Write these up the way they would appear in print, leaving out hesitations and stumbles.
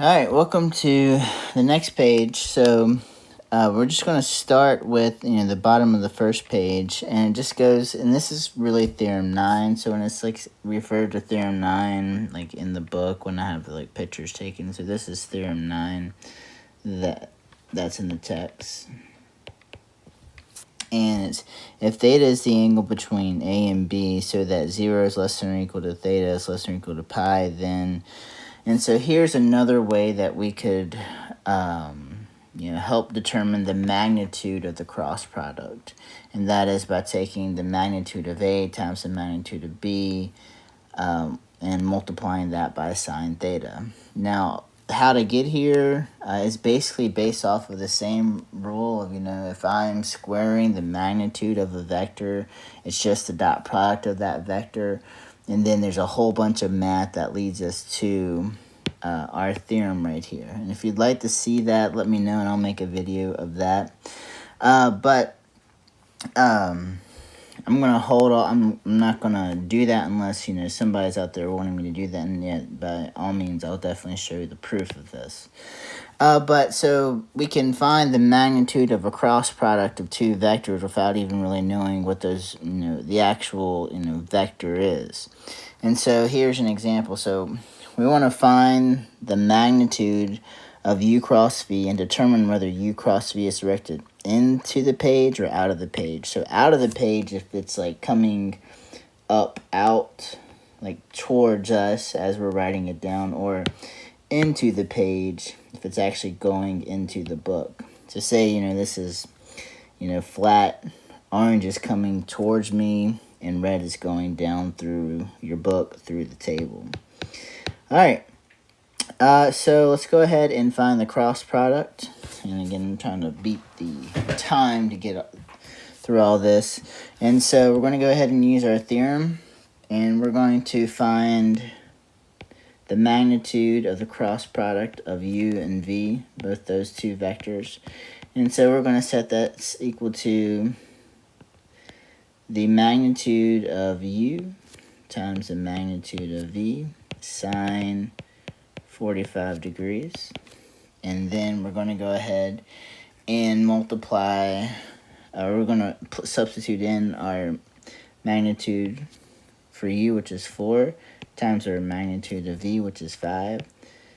Alright, welcome to the next page. So we're just going to start with the bottom of the first page, and it just goes, and this is really theorem 9. So when it's like referred to theorem 9 like in the book when I have like pictures taken, so this is theorem 9 that's in the text. And it's if theta is the angle between A and B, so that 0 is less than or equal to theta is less than or equal to pi, then. And so here's another way that we could help determine the magnitude of the cross product. And that is by taking the magnitude of A times the magnitude of B and multiplying that by sine theta. Now, how to get here is basically based off of the same rule of, if I'm squaring the magnitude of a vector, it's just the dot product of that vector. And then there's a whole bunch of math that leads us to our theorem right here. And if you'd like to see that, let me know and I'll make a video of that. But I'm going to hold on. I'm not going to do that unless, somebody's out there wanting me to do that. And yet, by all means, I'll definitely show you the proof of this. But so we can find the magnitude of a cross product of two vectors without even really knowing what those, the actual, vector is. And so here's an example. So we want to find the magnitude of u cross v and determine whether u cross v is directed into the page or out of the page. So out of the page, if it's like coming out, like towards us as we're writing it down, or into the page if it's actually going into the book. So say, this is, flat, orange is coming towards me, and red is going down through your book, through the table. All right. So let's go ahead and find the cross product. And again, I'm trying to beat the time to get through all this. And so we're going to go ahead and use our theorem. And we're going to find the magnitude of the cross product of u and v, both those two vectors. And so we're going to set that equal to the magnitude of u times the magnitude of v sine 45 degrees. And then we're going to go ahead and multiply, we're going to substitute in our magnitude for u, which is 4, times our magnitude of v, which is 5.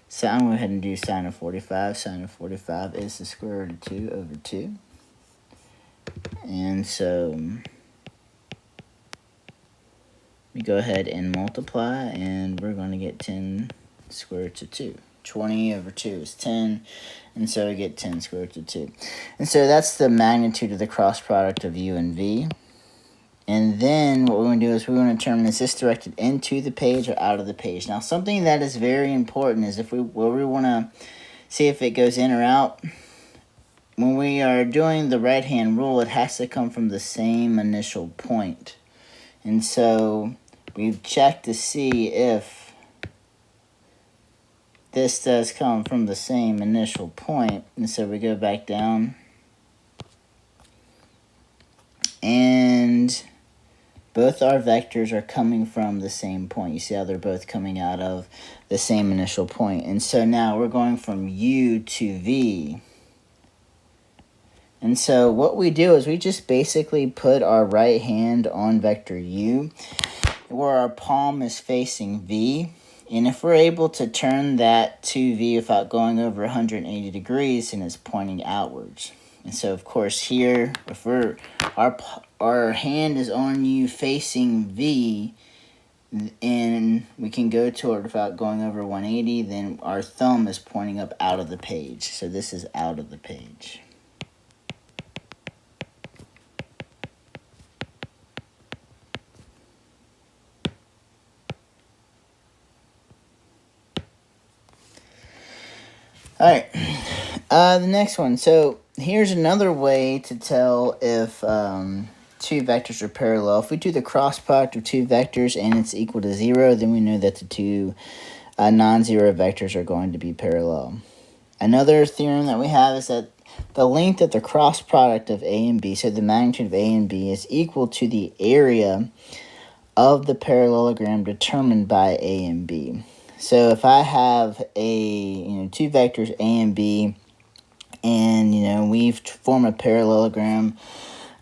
So I'm going to go ahead and do sine of 45. Sine of 45 is the square root of 2 over 2. And so we go ahead and multiply, and we're going to get 10 square root of 2. 20 over 2 is 10, and so we get 10 square root of 2. And so that's the magnitude of the cross product of u and v. And then what we're going to do is we're going to determine is this directed into the page or out of the page. Now, something that is very important is we want to see if it goes in or out. When we are doing the right-hand rule, it has to come from the same initial point. And so we've checked to see if this does come from the same initial point. And so we go back down. And both our vectors are coming from the same point. You see how they're both coming out of the same initial point. And so now we're going from u to v. And so what we do is we just basically put our right hand on vector u, where our palm is facing v. And if we're able to turn that to v without going over 180 degrees, then it's pointing outwards. And so, of course, here, if our hand is on u facing v, and we can go to it without going over 180, then our thumb is pointing up out of the page. So this is out of the page. All right, the next one. So here's another way to tell if two vectors are parallel. If we do the cross product of two vectors and it's equal to 0, then we know that the two non-zero vectors are going to be parallel. Another theorem that we have is that the length of the cross product of A and B, so the magnitude of A and B, is equal to the area of the parallelogram determined by A and B. So if I have two vectors A and B, and we've formed a parallelogram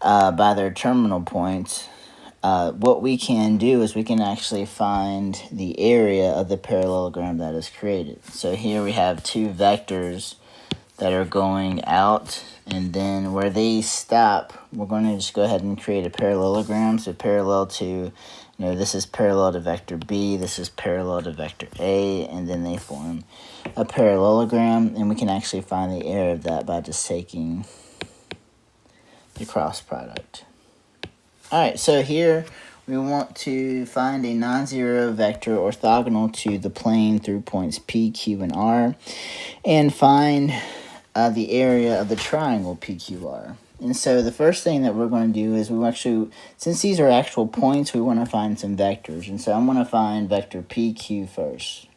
by their terminal points, what we can do is we can actually find the area of the parallelogram that is created. So here we have two vectors that are going out, and then where they stop, we're going to just go ahead and create a parallelogram. So parallel to, this is parallel to vector B, this is parallel to vector A, and then they form a parallelogram, and we can actually find the area of that by just taking the cross product. Alright, so here we want to find a non-zero vector orthogonal to the plane through points P, Q, and R, and find the area of the triangle PQR. And so the first thing that we're going to do is since these are actual points, we want to find some vectors. And so I'm going to find vector PQ first.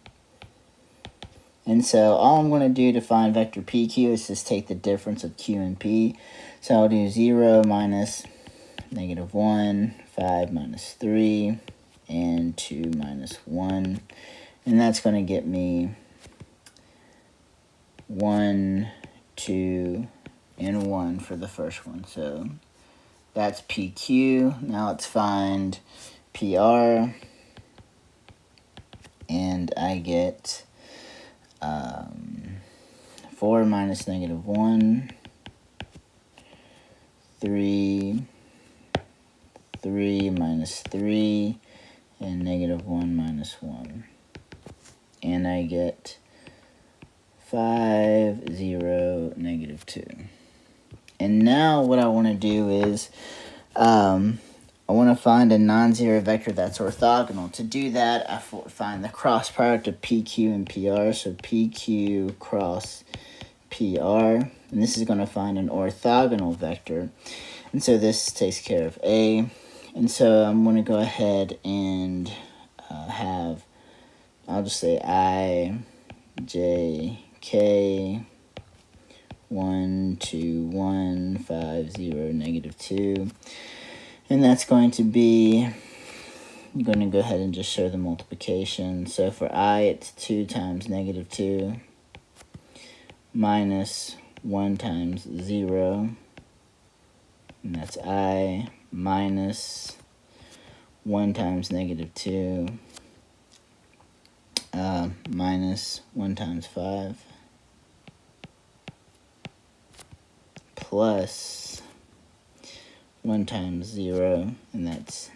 And so all I'm going to do to find vector PQ is just take the difference of Q and P. So I'll do 0 minus -1, 5 minus 3, and 2 minus 1. And that's going to get me 1, 2, and 1 for the first one. So that's PQ. Now let's find PR. And I get 4 minus -1, 3 minus 3, and -1 minus 1. And I get 5, 0, -2. And now what I want to do is I want to find a non-zero vector that's orthogonal. To do that, I find the cross product of PQ and PR. So PQ cross PR. And this is going to find an orthogonal vector. And so this takes care of A. And so I'm going to go ahead and I'll just say I, J, K, 1, 2, 1, 5, 0, -2. And that's going to be, I'm going to go ahead and just show the multiplication. So for I, it's 2 times -2 minus 1 times 0. And that's I minus 1 times -2 minus 1 times 5 plus 1 times 0, and that's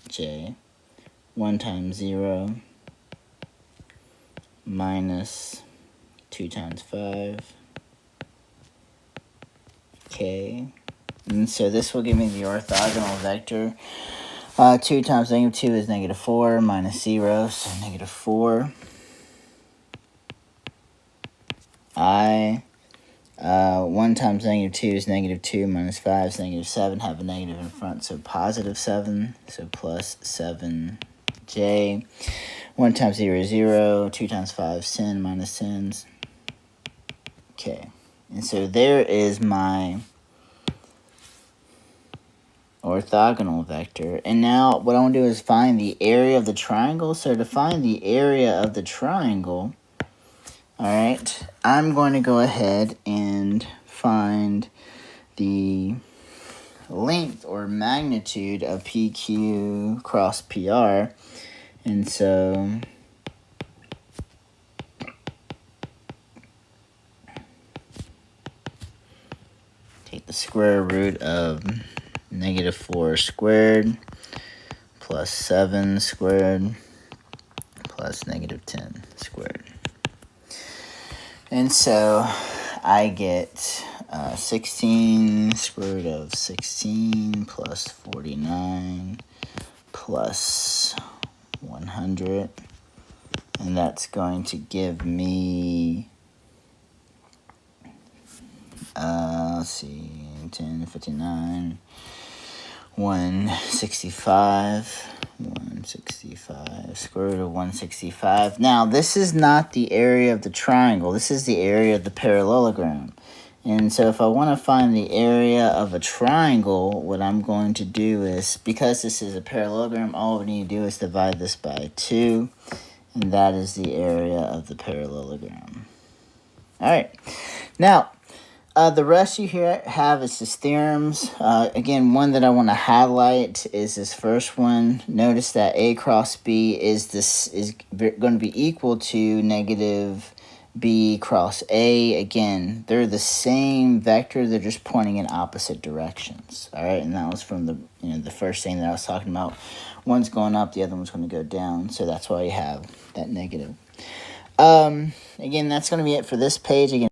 J. 1 times 0 minus 2 times 5 K. And so this will give me the orthogonal vector. 2 times -2 is -4 minus 0, so -4. I 1 times -2 is -2 minus 5 is -7. Have a negative in front, so +7. So plus 7J. 1 times 0 is 0. 2 times 5 is 10 minus 10s. Okay. And so there is my orthogonal vector. And now what I want to do is find the area of the triangle. So to find the area of the triangle, alright, I'm going to go ahead and find the length or magnitude of PQ cross PR. And so take the square root of -4 squared plus 7 squared plus -10 squared. And so I get 16 square root of 16 plus 49 plus 100. And that's going to give me, let's see, 10, 59, 165, 165, square root of 165. Now, this is not the area of the triangle. This is the area of the parallelogram. And so if I want to find the area of a triangle, what I'm going to do is, because this is a parallelogram, all we need to do is divide this by 2. And that is the area of the parallelogram. All right. Now, the rest you here have is just theorems. Again, one that I want to highlight is this first one. Notice that A cross B is going to be equal to negative B cross A. Again, they're the same vector. They're just pointing in opposite directions. All right, and that was from the first thing that I was talking about. One's going up, the other one's going to go down. So that's why you have that negative. Again, that's going to be it for this page. Again.